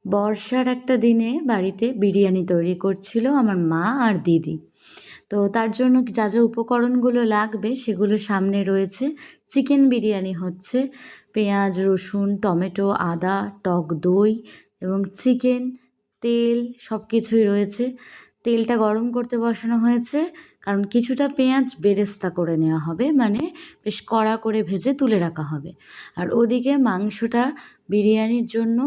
বর্ষার একটা দিনে বাড়িতে বিরিয়ানি তৈরি করছিল আমার মা আর দিদি। তো তার জন্য যা যা উপকরণগুলো লাগবে সেগুলো সামনে রয়েছে। চিকেন বিরিয়ানি হচ্ছে, পেঁয়াজ, রসুন, টমেটো, আদা, টক দই এবং চিকেন, তেল সব কিছুই রয়েছে। তেলটা গরম করতে বসানো হয়েছে, কারণ কিছুটা পেঁয়াজ বেরেস্তা করে নেওয়া হবে, মানে বেশ কড়া করে ভেজে তুলে রাখা হবে। আর ওদিকে মাংসটা বিরিয়ানির জন্য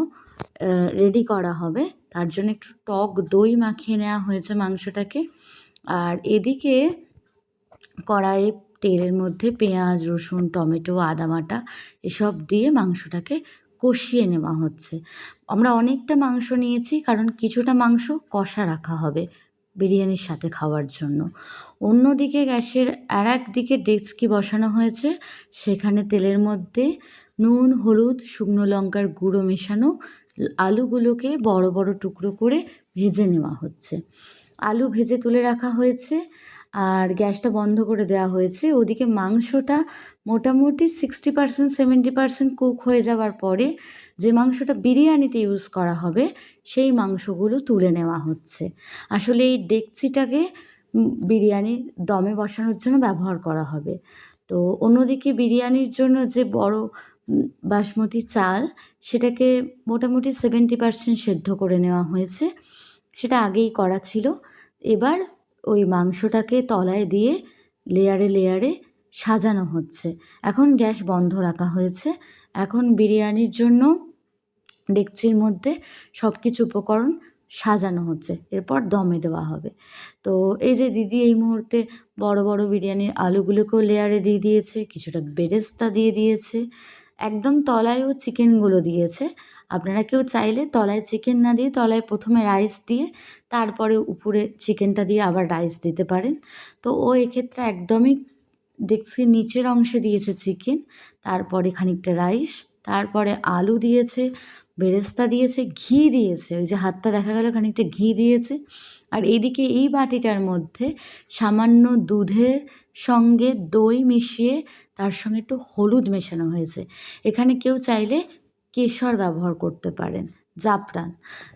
রেডি করা হবে। তার জন্য একটু টক দই মাখিয়ে নেওয়া হয়েছে মাংসটাকে। আর এদিকে কড়াইয়ে তেলের মধ্যে পেঁয়াজ, রসুন, টমেটো, আদা বাটা এসব দিয়ে মাংসটাকে কষিয়ে নেওয়া হচ্ছে। আমরা অনেকটা মাংস নিয়েছি, কারণ কিছুটা মাংস কষা রাখা হবে বিরিয়ানির সাথে খাওয়ার জন্য। অন্যদিকে গ্যাসের আরেক দিকে ডেচকি বসানো হয়েছে, সেখানে তেলের মধ্যে নুন, হলুদ, শুকনো লঙ্কার গুঁড়ো মেশানো আলুগুলোকে বড় বড় টুকরো করে ভেজে নেওয়া হচ্ছে। আলু ভেজে তুলে রাখা হয়েছে আর গ্যাসটা বন্ধ করে দেওয়া হয়েছে। ওদিকে মাংসটা মোটামুটি 60% 70% কুক হয়ে যাওয়ার পরে যে মাংসটা বিরিয়ানিতে ইউজ করা হবে সেই মাংসগুলো তুলে নেওয়া হচ্ছে। আসলে এই ডেকচিটাকে বিরিয়ানি দমে বসানোর জন্য ব্যবহার করা হবে। তো অন্যদিকে বিরিয়ানির জন্য যে বড় বাসমতি চাল, সেটাকে মোটামুটি 70% সেদ্ধ করে নেওয়া হয়েছে। সেটা আগেই করা ছিল। এবার ওই মাংসটাকে তলায় দিয়ে লেয়ারে লেয়ারে সাজানো হচ্ছে। এখন গ্যাস বন্ধ রাখা হয়েছে। এখন বিরিয়ানির জন্য ডেকচির মধ্যে সব কিছু উপকরণ সাজানো হচ্ছে, এরপর দমে দেওয়া হবে। তো এই যে দিদি এই মুহূর্তে বড় বড় বিরিয়ানির আলুগুলোকেও লেয়ারে দিয়ে দিয়েছে, কিছুটা বেরেস্তা দিয়ে দিয়েছে, একদম তলায়ও চিকেনগুলো দিয়েছে। আপনারা কেউ চাইলে তলায় চিকেন না দিয়ে তলায় প্রথমে রাইস দিয়ে তারপরে উপরে চিকেনটা দিয়ে আবার রাইস দিতে পারেন। তো ও এক্ষেত্রে একদমই ডেকচির নিচের অংশে দিয়েছে চিকেন, তারপরে খানিকটা রাইস, তারপরে আলু দিয়েছে, বেরেস্তা দিয়েছে, ঘি দিয়েছে, ওই যে হাতটা দেখা গেল খানিকটা ঘি দিয়েছে। আর এদিকে এই বাটিটার মধ্যে সামান্য দুধের সঙ্গে দই মিশিয়ে তার সঙ্গে একটু হলুদ মেশানো হয়েছে। এখানে কেউ চাইলে কেশর ব্যবহার করতে পারেন, জাফরান।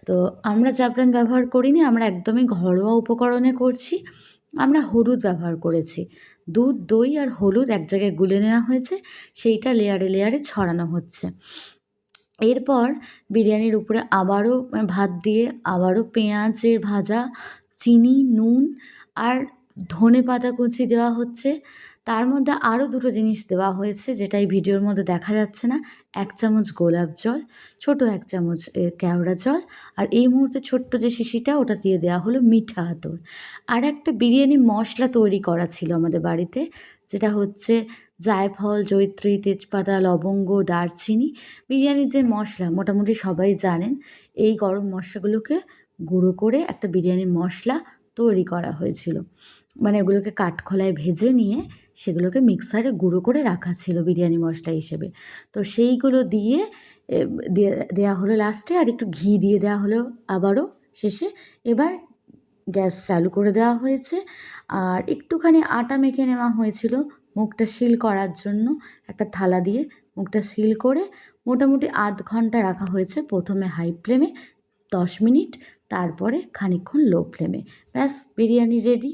তো আমরা জাফরান ব্যবহার করিনি, আমরা একদমই ঘরোয়া উপকরণে করছি। আমরা হলুদ ব্যবহার করেছি। দুধ, দই আর হলুদ এক জায়গায় গুলে নেওয়া হয়েছে, সেইটা লেয়ারে লেয়ারে ছড়ানো হচ্ছে। এরপর বিরিয়ানির উপরে আবারও ভাত দিয়ে আবারও পেঁয়াজের ভাজা, চিনি, নুন আর ধনেপাতা কুচি দেওয়া হচ্ছে। তার মধ্যে আরও দুটো জিনিস দেওয়া হয়েছে, যেটা এই ভিডিওর মধ্যে দেখা যাচ্ছে না। 1 চামচ গোলাপ জল, ছোট 1 চামচ কেওড়া জল, আর এই মুহূর্তে ছোট্ট যে শিশিটা ওটা দিয়ে দেওয়া হলো মিঠা আতর। আর একটা বিরিয়ানি মশলা তৈরি করা ছিল আমাদের বাড়িতে, যেটা হচ্ছে জায়ফল, জয়িত্রী, তেজপাতা, লবঙ্গ, দারচিনি। বিরিয়ানির যে মশলা মোটামুটি সবাই জানেন। এই গরম মশলাগুলোকে গুঁড়ো করে একটা বিরিয়ানির মশলা তৈরি করা হয়েছিল। মানে ওগুলোকে কাঠখোলায় ভেজে নিয়ে সেগুলোকে মিক্সারে গুঁড়ো করে রাখা ছিল বিরিয়ানি মশলা হিসেবে। তো সেইগুলো দিয়ে দেওয়া হলো লাস্টে, আর একটু ঘি দিয়ে দেওয়া হলো আবারও শেষে। এবার গ্যাস চালু করে দেওয়া হয়েছে আর একটুখানি আটা মেখে নেওয়া হয়েছিল মুখটা সিল করার জন্য। একটা থালা দিয়ে মুখটা সিল করে মোটামুটি আধ ঘন্টা রাখা হয়েছে। প্রথমে হাই ফ্লেমে 10 মিনিট, তারপরে খানিকক্ষণ লো ফ্লেমে। ব্যাস, বিরিয়ানি রেডি।